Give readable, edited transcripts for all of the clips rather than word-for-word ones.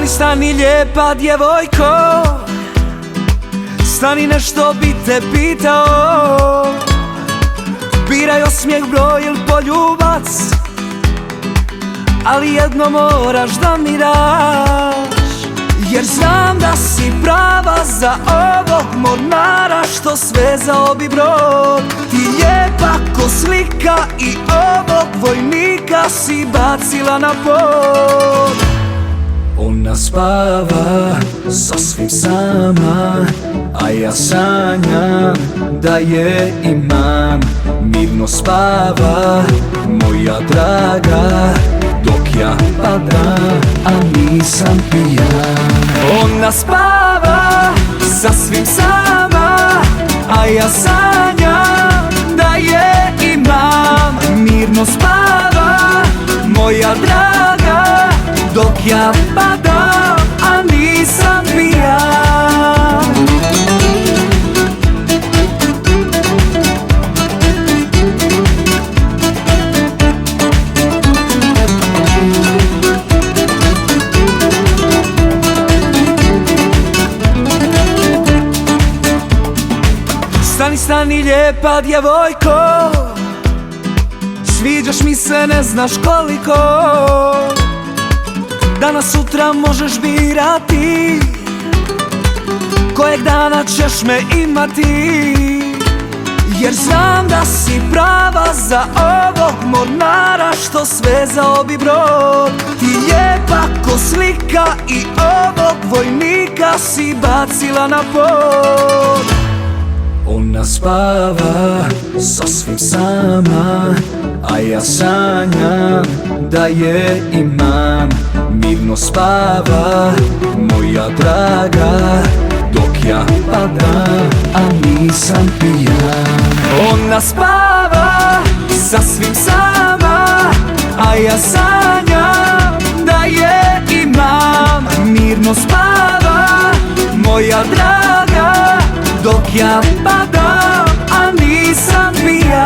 Stani, stani lijepa djevojko, stani, nešto bi te pitao. Biraj osmijeh, broj ili poljubac, ali jedno moraš da mi daš. Jer znam da si prava za ovog mornara što svezao bi brod. Ti lijepa ko slika i ovog vojnika si bacila na pod. Ona spava sasvim sama, a ja sanjam da je imam. Mirno spava moja draga, dok ja padam, a nisam pijan. Ona spava sasvim sama, a ja sanjam da je imam. Mirno spava moja draga, dok ja padam, a nisam pijan. Stani, stani lijepa djevojko, sviđaš mi se ne znaš koliko. Danas sutra možeš birati, kojeg dana ćeš me imati. Jer znam da si prava za ovog mornara što svezao bi brod. Ti lijepa ko slika i ovog vojnika si bacila na pod. Ona spava sasvim sama, a ja sanjam da je imam. Mirno spava moja draga, dok ja padam, a nisam pijan. Ona spava sasvim sama, a ja sanjam da je imam. Mirno spava moja draga, dok ja padam, a nisam pijan.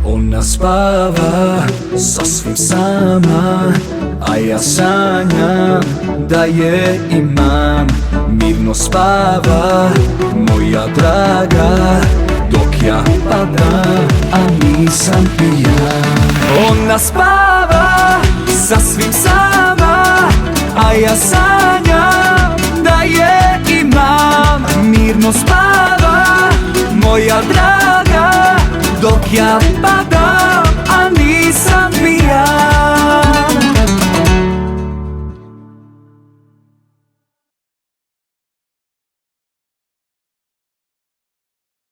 Ona spava sasvim sama, a ja sanjam da je imam. Mirno spava moja draga, dok ja padam, a nisam pijan. Ona spava sasvim sama, a ja sanjam da je imam. Mirno spava moja draga, dok ja